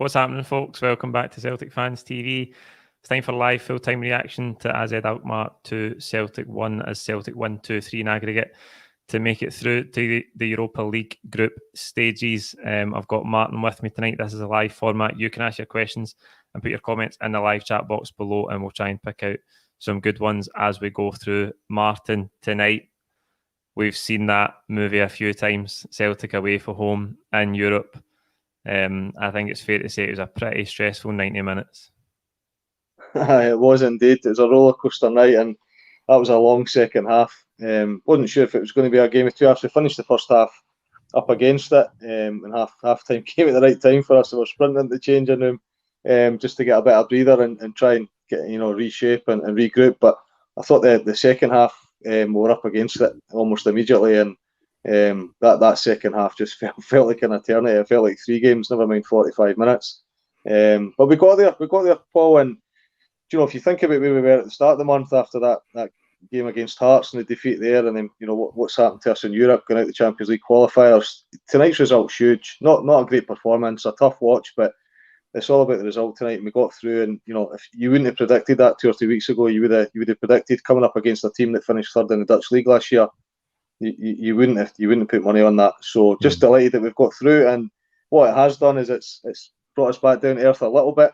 What's happening, folks? Welcome back to Celtic Fans TV. It's time for live full-time reaction to AZ Alkmaar 2, Celtic 1 as Celtic win 2-3 in aggregate to make it through to the Europa League group stages. I've got Martin with me tonight. This is a live format. You can ask your questions and put your comments in the live chat box below, and we'll try and pick out some good ones as we go through. Martin, tonight we've seen that movie a few times, Celtic away from home in Europe. I think it's fair to say it was a pretty stressful 90 minutes. It was indeed. It was a rollercoaster night, and that was a long second half. Wasn't sure if it was going to be a game of two halves. We finished the first half up against it, and half time came at the right time for us. So we're sprinting into the changing room just to get a bit of breather and try and get reshape and regroup. But I thought the second half we were up against it almost immediately, and that second half just felt like an eternity. It felt like 3 games, never mind 45 minutes. But we got there, Paul, and if you think about where we were at the start of the month after that game against Hearts and the defeat there, and then what's happened to us in Europe, going out the Champions League qualifiers, tonight's result's huge. Not a great performance, a tough watch, but it's all about the result tonight. And we got through, and if you wouldn't have predicted that 2 or 3 weeks ago, you would have predicted coming up against a team that finished third in the Dutch league last year. You wouldn't have put money on that. So just delighted that we've got through, and what it has done is it's brought us back down to earth a little bit,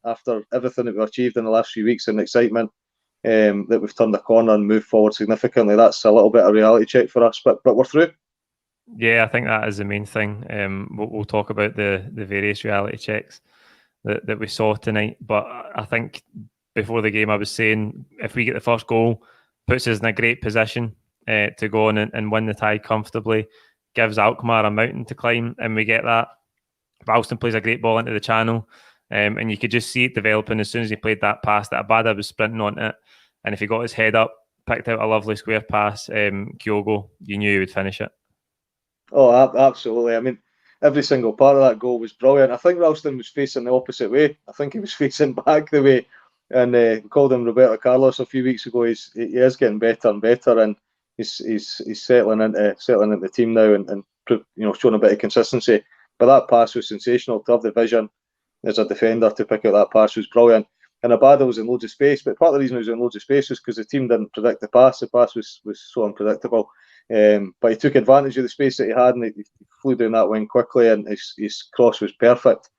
after everything that we've achieved in the last few weeks and excitement, that we've turned the corner and moved forward significantly. That's a little bit of reality check for us, but we're through. Yeah, I think that is the main thing. We'll talk about the various reality checks that we saw tonight, but I think before the game I was saying if we get the first goal, puts us in a great position to go on and win the tie comfortably, gives Alkmaar a mountain to climb, and we get that. Ralston plays a great ball into the channel, and you could just see it developing as soon as he played that pass that Abada was sprinting on it, and if he got his head up, picked out a lovely square pass, Kyogo, you knew he would finish it. Oh, absolutely. I mean, every single part of that goal was brilliant. I think Ralston was facing the opposite way. I think he was facing back the way, and we called him Roberto Carlos a few weeks ago. He is getting better and better, and he's settling into the team now, and showing a bit of consistency. But that pass was sensational. To have the vision as a defender to pick out that pass was brilliant. And Abada was in loads of space, but part of the reason he was in loads of space was because the team didn't predict the pass. The pass was so unpredictable. But he took advantage of the space that he had, and he flew down that wing quickly, and his cross was perfect.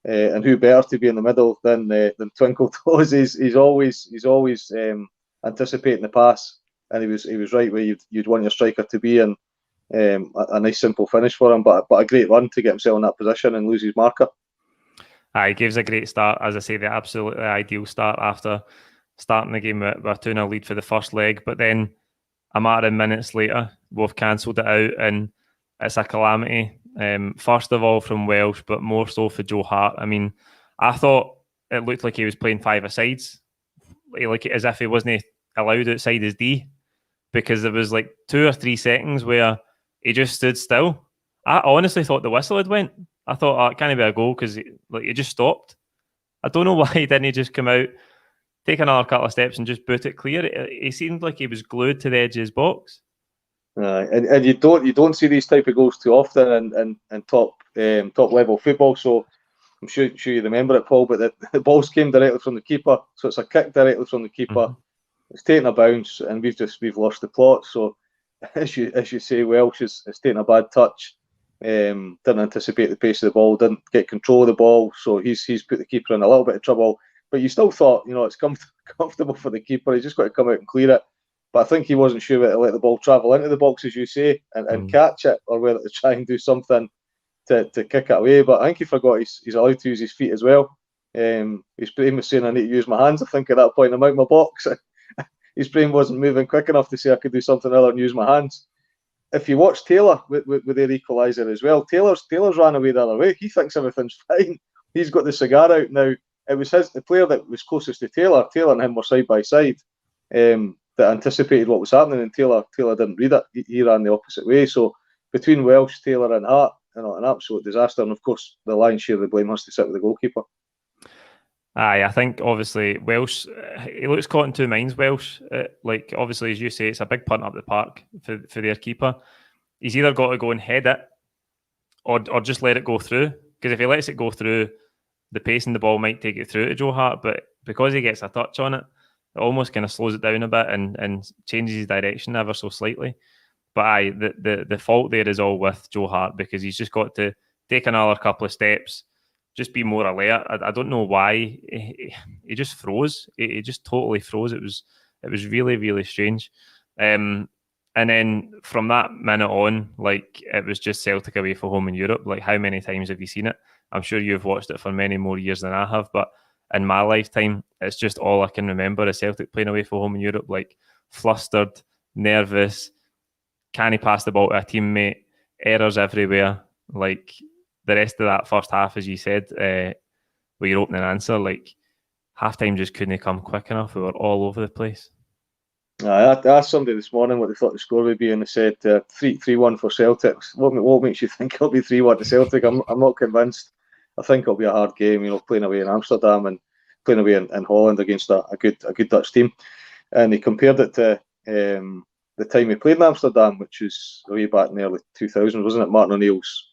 And who better to be in the middle than Twinkle Toes? He's always anticipating the pass, and he was right where you'd want your striker to be, and a nice simple finish for him, but a great run to get himself in that position and lose his marker. He gives a great start, as I say, the absolutely ideal start after starting the game with a 2-0 lead for the first leg, but then a matter of minutes later we've cancelled it out, and it's a calamity. First of all from Welsh, but more so for Joe Hart. I mean, I thought it looked like he was playing 5-a-sides, like as if he wasn't allowed outside his D, because there was like 2 or 3 seconds where he just stood still. I honestly thought the whistle had went. I thought, it can't be a goal because he just stopped. I don't know why he didn't just come out, take another couple of steps and just boot it clear. He seemed like he was glued to the edge of his box. And you don't see these type of goals too often in top level football. So I'm sure you remember it, Paul. But the balls came directly from the keeper, so it's a kick directly from the keeper. Mm-hmm. It's taking a bounce, and we've lost the plot. So as you say, Welsh is taking a bad touch. Didn't anticipate the pace of the ball, didn't get control of the ball, so he's put the keeper in a little bit of trouble. But you still thought, it's comfortable for the keeper. He's just got to come out and clear it. But I think he wasn't sure whether to let the ball travel into the box, as you say, and catch it, or whether to try and do something to kick it away. But I think he forgot he's allowed to use his feet as well. His brain was saying, I need to use my hands. I think at that point I'm out of my box. His brain wasn't moving quick enough to say I could do something other than use my hands. If you watch Taylor with their equaliser as well, Taylor's ran away the other way. He thinks everything's fine. He's got the cigar out now. It was the player that was closest to Taylor. Taylor and him were side by side. That anticipated what was happening, and Taylor didn't read it. He ran the opposite way. So between Welsh, Taylor, and Hart, an absolute disaster. And of course, the lion's share of the blame has to sit with the goalkeeper. I think obviously Welsh, he looks caught in two minds. Welsh, like obviously as you say, it's a big punt up the park for their keeper. He's either got to go and head it, or just let it go through. Because if he lets it go through, the pace and the ball might take it through to Joe Hart, but because he gets a touch on it, it almost kind of slows it down a bit and changes his direction ever so slightly. But the fault there is all with Joe Hart, because he's just got to take another couple of steps, just be more alert. I don't know why he just froze. He just totally froze. It was really, really strange. And then from that minute on, like, it was just Celtic away from home in Europe. Like, how many times have you seen it? I'm sure you've watched it for many more years than I have, but in my lifetime, it's just all I can remember is Celtic playing away from home in Europe, like flustered, nervous, can't pass the ball to a teammate, errors everywhere. Like, the rest of that first half, as you said, with your opening answer, like, halftime just couldn't come quick enough. We were all over the place. I asked somebody this morning what they thought the score would be, and they said 3-1 for Celtic. What makes you think it'll be 3-1 to Celtic? I'm not convinced. I think it'll be a hard game, playing away in Amsterdam and playing away in Holland against a good Dutch team. And he compared it to the time we played in Amsterdam, which was way back in the early 2000s, wasn't it? Martin O'Neill's,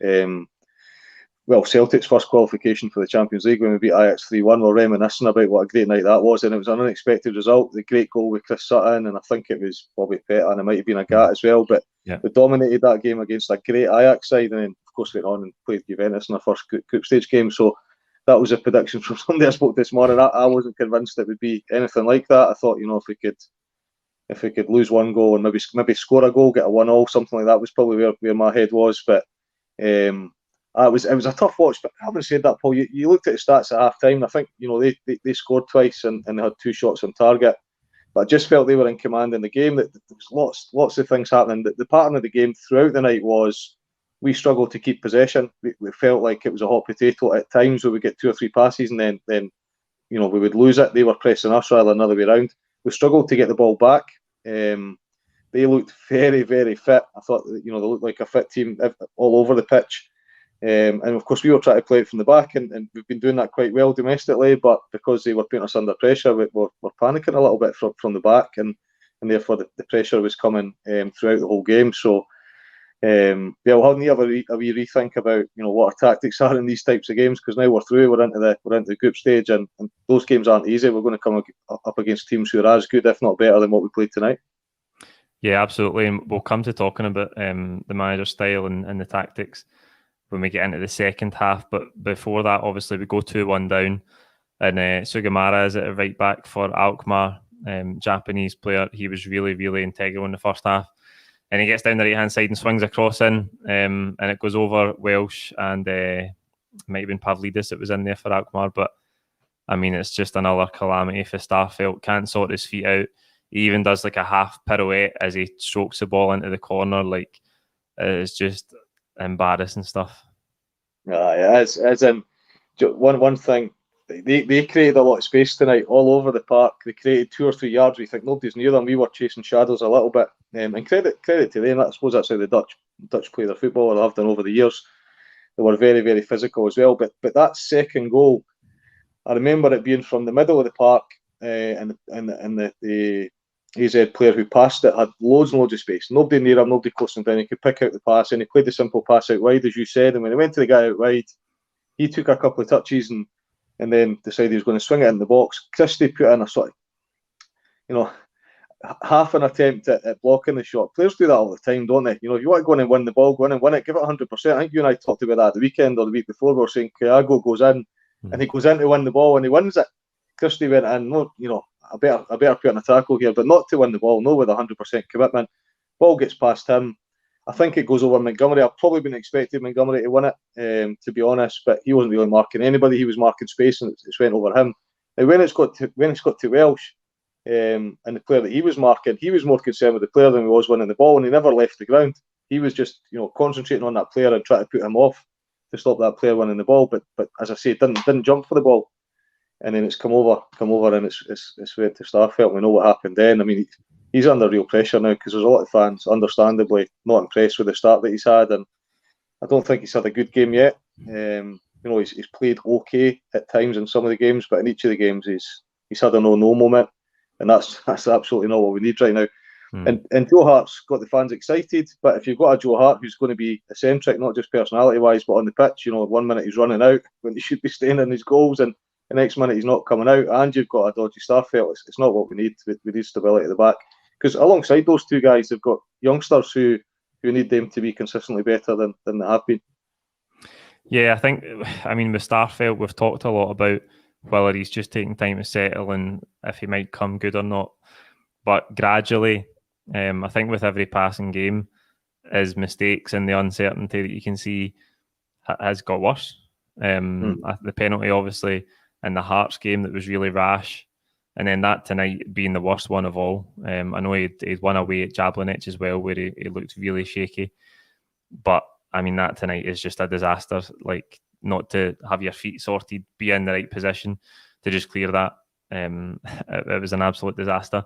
Celtic's first qualification for the Champions League when we beat Ajax 3-1. We're reminiscing about what a great night that was, and it was an unexpected result. The great goal with Chris Sutton, and I think it was Bobby Petta, and it might have been a Gat as well, but we dominated that game against a great Ajax side, and then of course went on and played Juventus in our first group stage game. So that was a prediction from somebody I spoke this morning. I wasn't convinced it would be anything like that. I thought, if we could lose one goal and maybe score a goal, get a 1-1, something like that was probably where my head was. But it was a tough watch. But having said that, Paul, you looked at the stats at half time. I think they scored twice and they had 2 shots on target. But I just felt they were in command in the game. That there was lots of things happening. The pattern of the game throughout the night was we struggled to keep possession. We felt like it was a hot potato at times where we get 2 or 3 passes and then we would lose it. They were pressing us rather than the other way around. We struggled to get the ball back. They looked very, very fit. I thought they looked like a fit team all over the pitch. And of course, we were trying to play it from the back, and we've been doing that quite well domestically. But because they were putting us under pressure, we're panicking a little bit from the back, and therefore the pressure was coming throughout the whole game. So we'll have a wee rethink about what our tactics are in these types of games, because now we're through. We're into the group stage, and those games aren't easy. We're going to come up against teams who are as good, if not better, than what we played tonight. Yeah, absolutely. And we'll come to talking about the manager's style and the tactics when we get into the second half. But before that, obviously, we go 2-1 down, and Sugamara is at a right back for Alkmaar, Japanese player. He was really, really integral in the first half. And he gets down the right-hand side and swings across in, and it goes over Welsh, and it might have been Pavlidis that was in there for Alkmaar. But, I mean, it's just another calamity for Starfelt. Can't sort his feet out. He even does like a half pirouette as he strokes the ball into the corner. Like, it's just embarrassing stuff. As in one thing, they created a lot of space tonight all over the park. They created 2 or 3 yards. We think nobody's near them. We were chasing shadows a little bit. And credit to them. I suppose that's how the Dutch play their football, and have done over the years. They were very, very physical as well. But that second goal, I remember it being from the middle of the park, and the AZ player who passed it had loads and loads of space. Nobody near him, nobody close him down. He could pick out the pass, and he played the simple pass out wide, as you said. And when he went to the guy out wide, he took a couple of touches and then decided he was going to swing it in the box. Christie put in a sort of, half an attempt at blocking the shot. Players do that all the time, don't they? If you want to go in and win the ball, go in and win it. Give it 100%. I think you and I talked about that the weekend or the week before. We were saying Thiago goes in and he goes in to win the ball and he wins it. Christie went in, I better put in a tackle here, but not to win the ball, no, with 100% commitment. Ball gets past him. I think it goes over Montgomery. I've probably been expecting Montgomery to win it, to be honest, but he wasn't really marking anybody. He was marking space, and it went over him. Now, when it's got to Welsh, and the player that he was marking, he was more concerned with the player than he was winning the ball, and he never left the ground. He was just, concentrating on that player and trying to put him off to stop that player winning the ball. But as I say, didn't jump for the ball, and then it's come over, and it's went to Starfelt. We know what happened then. I mean, he's under real pressure now because there's a lot of fans, understandably, not impressed with the start that he's had, and I don't think he's had a good game yet. He's played okay at times in some of the games, but in each of the games he's had a no moment, and that's absolutely not what we need right now. And Joe Hart's got the fans excited, but if you've got a Joe Hart who's going to be eccentric, not just personality-wise, but on the pitch, 1 minute he's running out when he should be staying in his goals, and the next minute he's not coming out, and you've got a dodgy Starfelt, it's not what we need. We need stability at the back. Because alongside those two guys, they've got youngsters who need them to be consistently better than they have been. Yeah, I think, with Starfelt, we've talked a lot about whether he's just taking time to settle and if he might come good or not. But gradually, I think with every passing game, his mistakes and the uncertainty that you can see has got worse. The penalty, obviously, in the Hearts game that was really rash. And then that tonight being the worst one of all. I know he'd won away at Jablonec as well, where he looked really shaky. But, that tonight is just a disaster. Like, not to have your feet sorted, be in the right position to just clear that. It was an absolute disaster.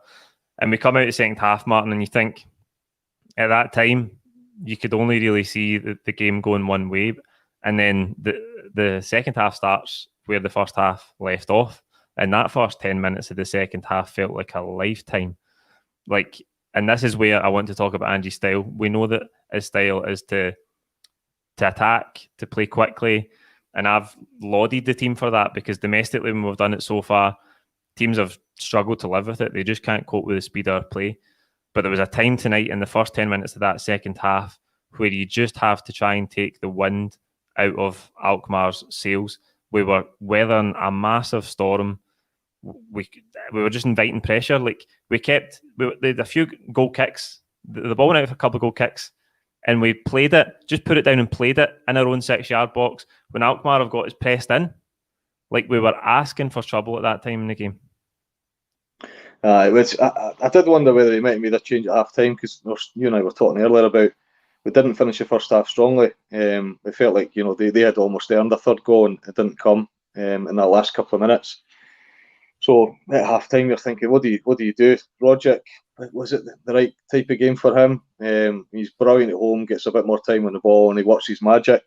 And we come out the second half, Martin, and you think at that time, you could only really see the game going one way. And then the second half starts where the first half left off. And that first 10 minutes of the second half felt like a lifetime. And this is where I want to talk about Ange's style. We know that his style is to attack, to play quickly. And I've lauded the team for that, because domestically, when we've done it so far, teams have struggled to live with it. They just can't cope with the speed of play. But there was a time tonight in the first 10 minutes of that second half where you just have to try and take the wind out of Alkmaar's sails. We were weathering a massive storm. We were just inviting pressure. They had a few goal kicks. The ball went out for a couple of goal kicks, and we played it, just put it down and played it in our own 6-yard box. When Alkmaar have got us pressed in, we were asking for trouble at that time in the game. I did wonder whether he might have made a change at half time, because you and I were talking earlier about we didn't finish the first half strongly. It felt like they had almost earned a third goal, and it didn't come in that last couple of minutes. So at half time, you're thinking, what do you do? Rogic, was it the right type of game for him? He's brilliant at home, gets a bit more time on the ball, and he works his magic.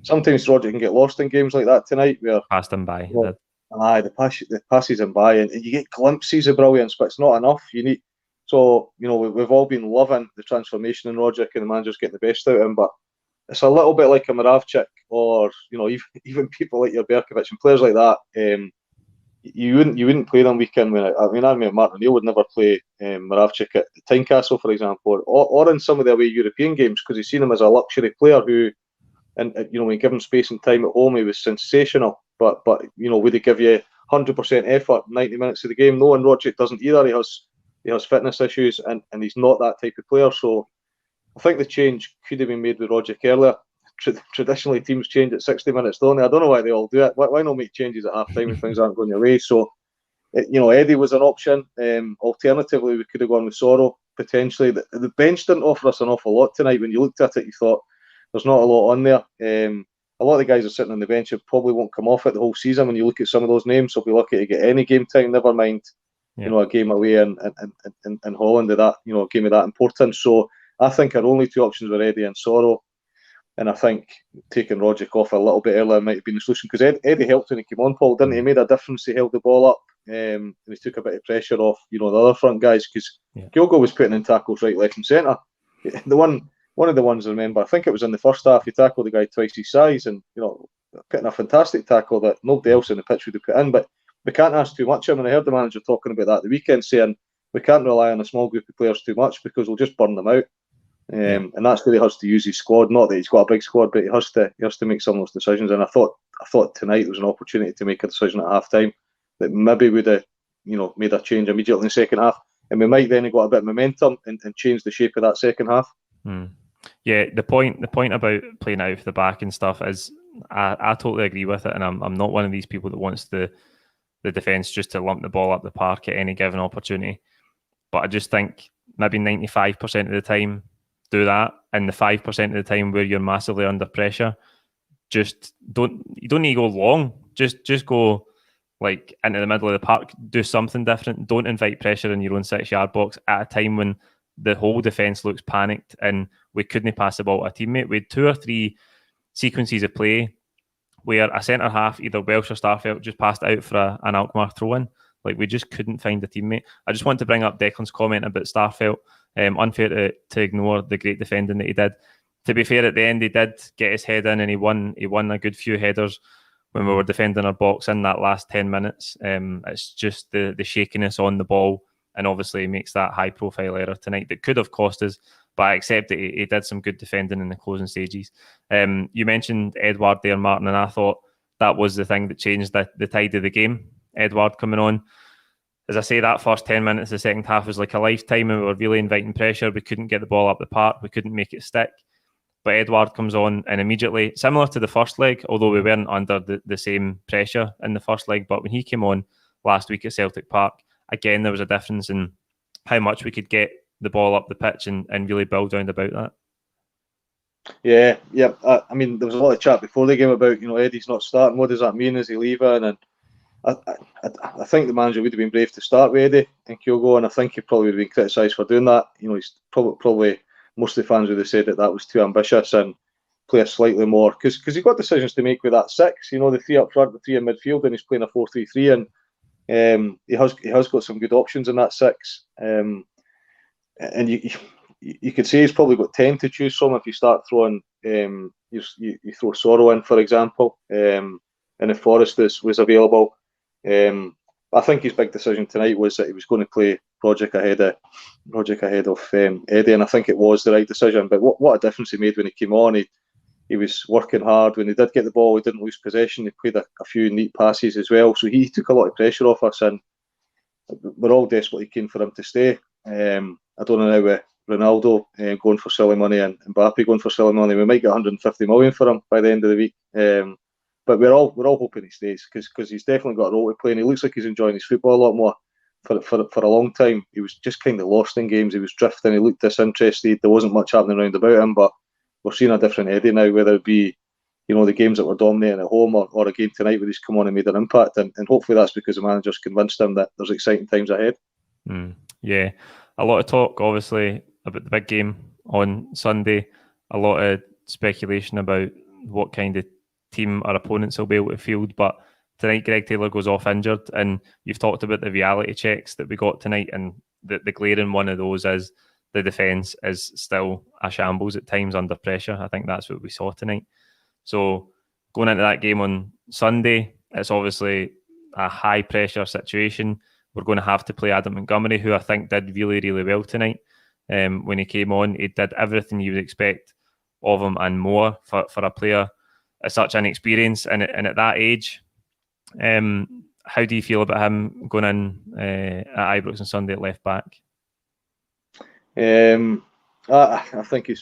Sometimes Rogic can get lost in games like that tonight, where passed him by. The passes him by, and you get glimpses of brilliance, but it's not enough. We've all been loving the transformation in Rogic, and the manager's getting the best out of him, but it's a little bit like a Moravcik, or even people like your Berkovic and players like that. You wouldn't play them weekend when I mean Martin O'Neill would never play Moravcik at Tynecastle, for example, or in some of the away European games, because he's seen him as a luxury player who, and when you give him space and time at home, he was sensational. But would he give you 100% effort 90 minutes of the game? No, and Rogic doesn't either. He has fitness issues, and he's not that type of player. So I think the change could have been made with Rogic earlier. Traditionally, teams change at 60 minutes, don't they? I don't know why they all do it. Why not make changes at half time when things aren't going your way? So, Eddie was an option. Alternatively, we could have gone with Sorrow, potentially. The bench didn't offer us an awful lot tonight. When you looked at it, you thought there's not a lot on there. A lot of the guys are sitting on the bench who probably won't come off it the whole season. When you look at some of those names, so we'll be lucky to get any game time, never mind a game away in Holland, a game of that importance. So I think our only two options were Eddie and Sorrow. And I think taking Rogic off a little bit earlier might have been the solution, because Eddie helped when he came on, Paul, didn't he? He made a difference. He held the ball up, and he took a bit of pressure off, the other front guys, because Gilgo was putting in tackles right, left, and centre. One of the ones I remember, I think it was in the first half, he tackled the guy twice his size, and putting a fantastic tackle that nobody else in the pitch would have put in. But we can't ask too much of him, and I heard the manager talking about that the weekend, saying we can't rely on a small group of players too much, because we'll just burn them out. And that's where he has to use his squad. Not that he's got a big squad, but he has to make some of those decisions. And I thought tonight there was an opportunity to make a decision at half time that maybe would have made a change immediately in the second half, and we might then have got a bit of momentum and changed the shape of that second half. Yeah, the point about playing out of the back and stuff is I totally agree with it, and I'm not one of these people that wants the defence just to lump the ball up the park at any given opportunity. But I just think maybe 95% of the time do that, and the 5% of the time where you're massively under pressure, you don't need to go long. Just go into the middle of the park, do something different. Don't invite pressure in your own 6-yard box at a time when the whole defence looks panicked and we couldn't pass the ball to a teammate. We had 2 or 3 sequences of play where a centre half, either Welsh or Starfelt, just passed out for an Alkmaar throw-in. Like, we just couldn't find a teammate. I just want to bring up Declan's comment about Starfelt. Unfair to ignore the great defending that he did. To be fair, at the end, he did get his head in and he won a good few headers when we were defending our box in that last 10 minutes. It's just the shakiness on the ball, and obviously he makes that high-profile error tonight that could have cost us, but I accept that he did some good defending in the closing stages. You mentioned Edouard there, Martin, and I thought that was the thing that changed the tide of the game. Edouard coming on. As I say, that first 10 minutes of the second half was like a lifetime, and we were really inviting pressure. We couldn't get the ball up the park. We couldn't make it stick. But Edouard comes on and immediately, similar to the first leg, although we weren't under the same pressure in the first leg, but when he came on last week at Celtic Park, again, there was a difference in how much we could get the ball up the pitch and really build round about that. Yeah. I mean, there was a lot of chat before the game about, Eddie's not starting. What does that mean? Is he leaving? And I think the manager would have been brave to start with Eddie and Kyogo, and I think he probably would have been criticised for doing that. He's probably most of the fans would have said that was too ambitious and play a slightly more, because he's got decisions to make with that six. The three up front, the three in midfield, and he's playing a 4-3-3, and he has got some good options in that six. And you could say he's probably got 10 to choose from if you start throwing. You throw Sorrow in, for example, and if Forrest was available. I think his big decision tonight was that he was going to play Project ahead of Eddie, and I think it was the right decision. But what a difference he made when he came on. He was working hard. When he did get the ball, he didn't lose possession. He played a few neat passes as well. So he took a lot of pressure off us, and we're all desperately keen for him to stay. I don't know now with Ronaldo going for silly money and Mbappe going for silly money, we might get 150 million for him by the end of the week. But we're all hoping he stays because he's definitely got a role to play, and he looks like he's enjoying his football a lot more. For a long time, he was just kind of lost in games. He was drifting. He looked disinterested. There wasn't much happening around about him. But we're seeing a different Eddie now, whether it be the games that were dominating at home or a game tonight where he's come on and made an impact. And hopefully that's because the manager's convinced him that there's exciting times ahead. Yeah, a lot of talk, obviously, about the big game on Sunday. A lot of speculation about what kind of team our opponents will be able to field, but tonight Greg Taylor goes off injured, and you've talked about the reality checks that we got tonight, and the glaring one of those is the defence is still a shambles at times under pressure. I think that's what we saw tonight. So going into that game on Sunday, it's obviously a high pressure situation. We're going to have to play Adam Montgomery, who I think did really, really well tonight. When he came on, he did everything you would expect of him and more for a player at such an experience and at that age. How do you feel about him going in at Ibrox on Sunday at left back? I think he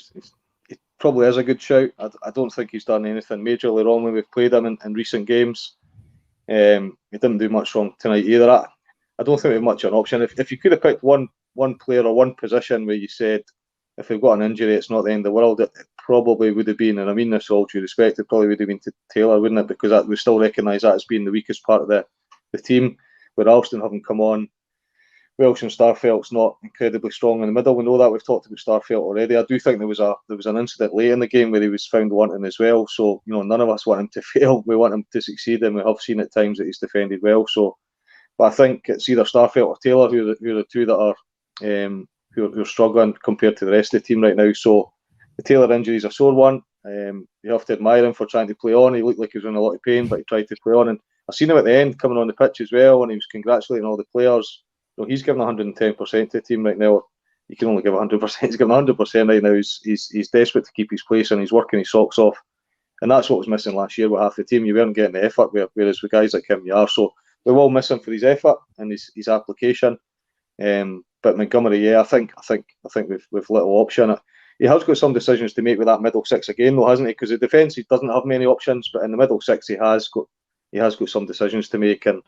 probably is a good shout. I don't think he's done anything majorly wrong when we've played him in recent games. He didn't do much wrong tonight either. I don't think we have much of an option. If you could have picked one player or one position where you said, if we've got an injury, it's not the end of the world, it probably would have been, and I mean this all due respect, it probably would have been to Taylor, wouldn't it? Because we still recognise that as being the weakest part of the team. With Alston having come on, Welsh and Starfelt's not incredibly strong in the middle. We know that. We've talked about Starfelt already. I do think there was an incident late in the game where he was found wanting as well. So none of us want him to fail. We want him to succeed, and we have seen at times that he's defended well. So, but I think it's either Starfelt or Taylor who are the two that are who are struggling compared to the rest of the team right now. So the Taylor injury is a sore one. You have to admire him for trying to play on. He looked like he was in a lot of pain, but he tried to play on. And I've seen him at the end coming on the pitch as well, and he was congratulating all the players. He's giving 110% to the team right now. He can only give 100%. He's giving 100% right now. He's desperate to keep his place, and he's working his socks off. And that's what was missing last year with half the team. You weren't getting the effort, whereas with guys like him, you are. So we will miss him for his effort and his application. But Montgomery, I think we've little option. He has got some decisions to make with that middle six again, though, hasn't he? Because the defence, he doesn't have many options, but in the middle six, he has got some decisions to make. And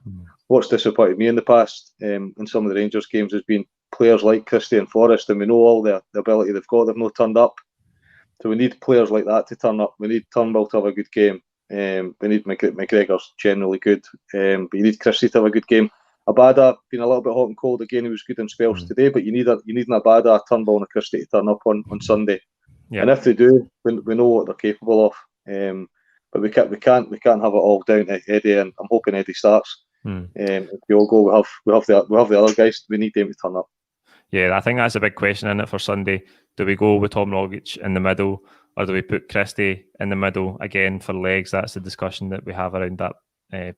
what's disappointed me in the past, in some of the Rangers games, has been players like Christie and Forrest, and we know all the ability they've got. They've not turned up, so we need players like that to turn up. We need Turnbull to have a good game. We need McGregor's generally good, but you need Christie to have a good game. Abada been a little bit hot and cold again. He was good in spells today, but you need an Abada, a Turnbull, and a Christie to turn up on Sunday. Yeah. And if they do, we know what they're capable of. But we can't have it all down to Eddie, and I'm hoping Eddie starts. Kyogo, we have the other guys. We need them to turn up. Yeah, I think that's a big question in it for Sunday. Do we go with Tom Rogic in the middle, or do we put Christie in the middle again for legs? That's the discussion that we have around that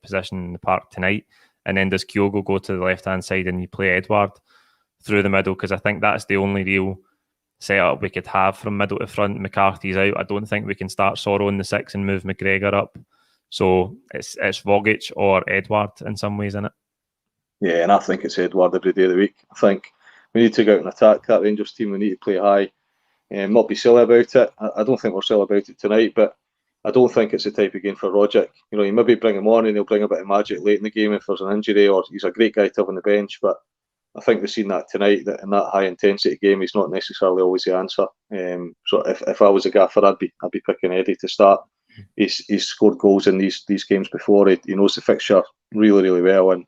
position in the park tonight. And then does Kyogo go to the left-hand side and you play Edouard through the middle? Because I think that's the only real setup we could have from middle to front. McCarthy's out. I don't think we can start Sorrow in the 6 and move McGregor up. So it's Rogic or Edouard in some ways, isn't it? Yeah, and I think it's Edouard every day of the week. I think we need to go out and attack that Rangers team. We need to play high and not be silly about it. I don't think we're silly about it tonight, but I don't think it's the type of game for Rogic. You know, you maybe bring him on and he'll bring a bit of magic late in the game if there's an injury, or he's a great guy to have on the bench. But I think we've seen that tonight, that in that high intensity game, he's not necessarily always the answer. So if I was a gaffer, I'd be picking Eddie to start. He's scored goals in these games before. He knows the fixture really, really well, and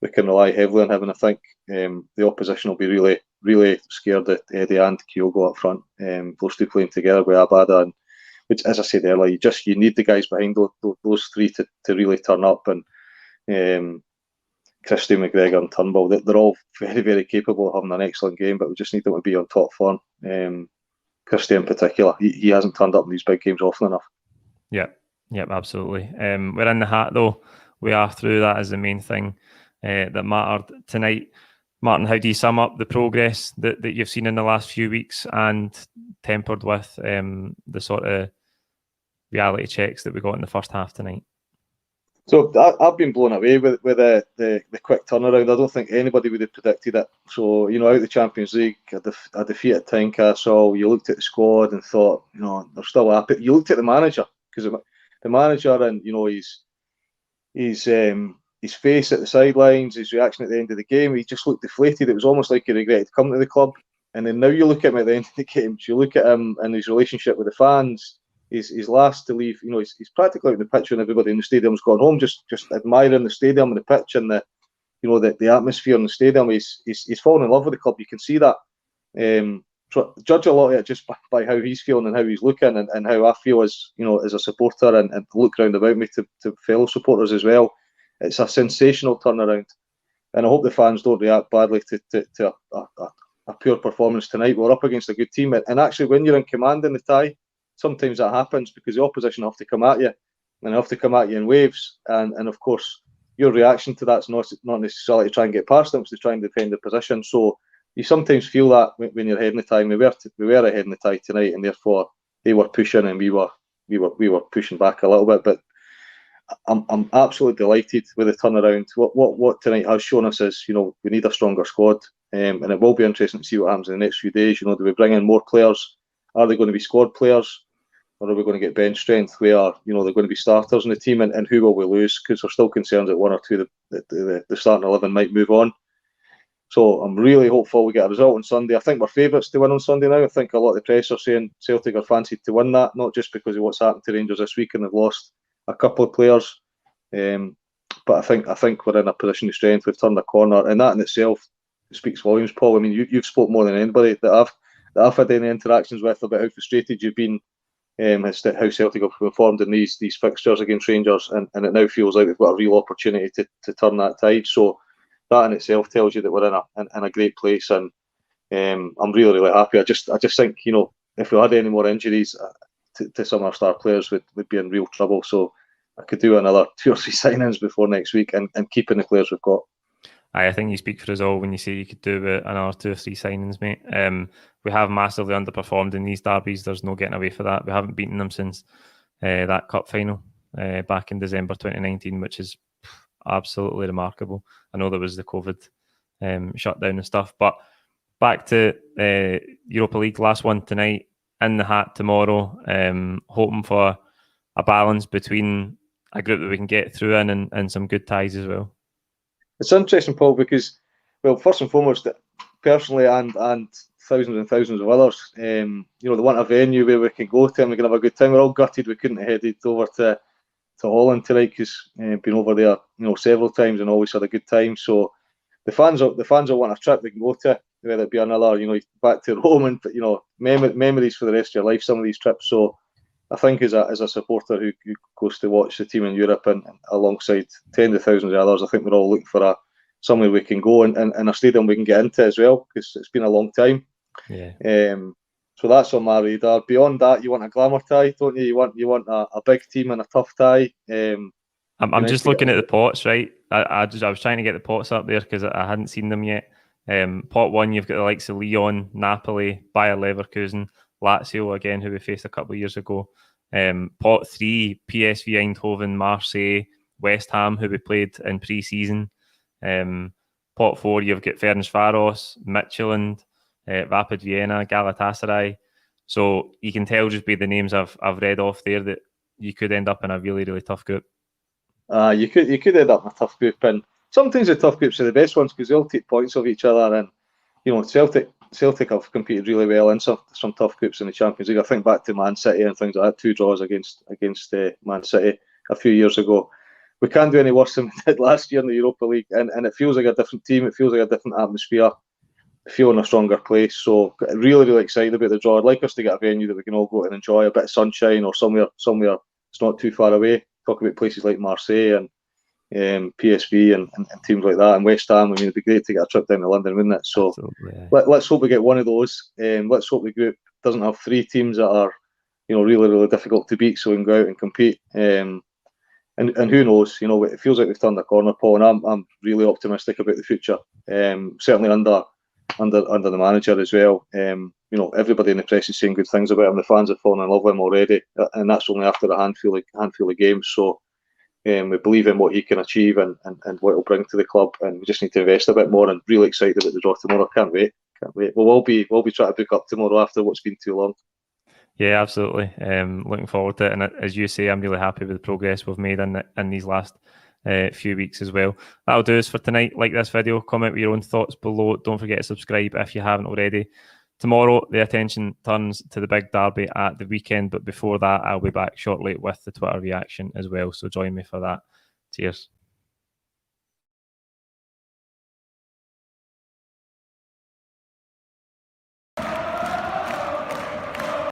we can rely heavily on him. And I think the opposition will be really, really scared at Eddie and Kyogo up front. Those two playing together with Abada, and which, as I said earlier, you need the guys behind those three to really turn up. And Christie, McGregor and Turnbull, they're all very, very capable of having an excellent game, but we just need them to be on top form. Christie in particular, he hasn't turned up in these big games often enough. Yep, absolutely. We're in the hat though. We are through. That is the main thing that mattered tonight. Martin, how do you sum up the progress that you've seen in the last few weeks, and tempered with the sort of reality checks that we got in the first half tonight? So I've been blown away with the quick turnaround. I don't think anybody would have predicted it. So, you know, out of the Champions League, a defeat at Tynecastle, you looked at the squad and thought, you know, they're still happy. You looked at the manager, because the manager and, you know, his face at the sidelines, his reaction at the end of the game, he just looked deflated. It was almost like he regretted coming to the club. And then now you look at him at the end of the games, you look at him and his relationship with the fans. He's last to leave. You know, he's practically out in the pitch when everybody in the stadium's gone home, just admiring the stadium and the pitch and the atmosphere in the stadium. He's fallen in love with the club. You can see that. So judge a lot of it just by how he's feeling and how he's looking, and how I feel as, you know, as a supporter, and look round about me to fellow supporters as well. It's a sensational turnaround, and I hope the fans don't react badly to a poor performance tonight. We're up against a good team, and actually, when you're in command in the tie, sometimes that happens because the opposition have to come at you, and they have to come at you in waves, and of course your reaction to that's not necessarily to try and get past them, it's to try and defend the position. So you sometimes feel that when you're ahead in the tie. We were ahead in the tie tonight, and therefore they were pushing and we were pushing back a little bit. But I'm absolutely delighted with the turnaround. What tonight has shown us is, you know, we need a stronger squad, and it will be interesting to see what happens in the next few days. You know, do we bring in more players? Are they going to be squad players, or are we going to get bench strength where, you know, they're going to be starters in the team, and who will we lose? Because there's still concerns that one or two the starting 11 might move on. So I'm really hopeful we get a result on Sunday. I think we're favourites to win on Sunday now. I think a lot of the press are saying Celtic are fancied to win that, not just because of what's happened to Rangers this week and they've lost a couple of players, but I think we're in a position of strength. We've turned a corner, and that in itself speaks volumes, Paul. I mean, you've spoke more than anybody that I've had any interactions with about how frustrated you've been, how Celtic have performed in these fixtures against Rangers, and it now feels like we've got a real opportunity to turn that tide. So that in itself tells you that we're in a great place, and I'm really, really happy. I just think, you know, if we had any more injuries to some of our star players, we'd be in real trouble. So I could do another 2 or 3 signings before next week, and keeping the players we've got. I think you speak for us all when you say you could do another 2 or 3 signings, mate. We have massively underperformed in these derbies. There's no getting away for that. We haven't beaten them since that cup final back in December 2019, which is absolutely remarkable. I know there was the COVID shutdown and stuff, but back to Europa League, last one tonight, in the hat tomorrow, hoping for a balance between a group that we can get through in and some good ties as well. It's interesting, Paul, because, well, first and foremost, personally and thousands and thousands of others, you know, they want a venue where we can go to and we can have a good time. We're all gutted we couldn't have headed over to Holland tonight, because been over there, you know, several times and always had a good time. So the fans will want a trip they can go to, whether it be another, you know, back to Rome, and, you know, memories for the rest of your life, some of these trips. So I think as a supporter who goes to watch the team in Europe and alongside tens of thousands of others, I think we're all looking for somewhere we can go and a stadium we can get into as well, because it's been a long time. Yeah. So that's on my radar. Beyond that, you want a glamour tie, don't you? You want a big team and a tough tie. I'm just looking at the pots, right? I was trying to get the pots up there because I hadn't seen them yet. Pot 1, you've got the likes of Lyon, Napoli, Bayer Leverkusen, Lazio again, who we faced a couple of years ago. Pot 3, PSV Eindhoven, Marseille, West Ham, who we played in pre-season. Pot 4, you've got Ferencváros, Midtjylland, Rapid Vienna, Galatasaray. So you can tell just by the names I've read off there that you could end up in a really, really tough group. You could end up in a tough group, and sometimes the tough groups are the best ones because they all take points off each other. And Celtic have competed really well in some tough groups in the Champions League. I think back to Man City and things like that. 2 draws against Man City a few years ago. We can't do any worse than we did last year in the Europa League, and it feels like a different team. It feels like a different atmosphere. I feel in a stronger place. So really, really excited about the draw. I'd like us to get a venue that we can all go and enjoy, a bit of sunshine or somewhere it's not too far away. Talk about places like Marseille and PSV and teams like that, and West Ham. I mean, it'd be great to get a trip down to London, wouldn't it? So let's hope we get one of those. Let's hope the group doesn't have 3 teams that are, really, really difficult to beat, so we can go out and compete. And who knows? It feels like we've turned a corner, Paul, and I'm really optimistic about the future. Certainly under the manager as well. Everybody in the press is saying good things about him. The fans have fallen in love with him already, and that's only after a handful of games. So we believe in what he can achieve and what he'll bring to the club, and we just need to invest a bit more. And really excited about the draw tomorrow. Can't wait. We'll be trying to book up tomorrow after what's been too long. Yeah, absolutely. Looking forward to it, and as you say, I'm really happy with the progress we've made in these last few weeks as well. That'll do us for tonight. Like this video, comment with your own thoughts below. Don't forget to subscribe if you haven't already. Tomorrow, the attention turns to the big derby at the weekend, but before that, I'll be back shortly with the Twitter reaction as well, so join me for that. Cheers.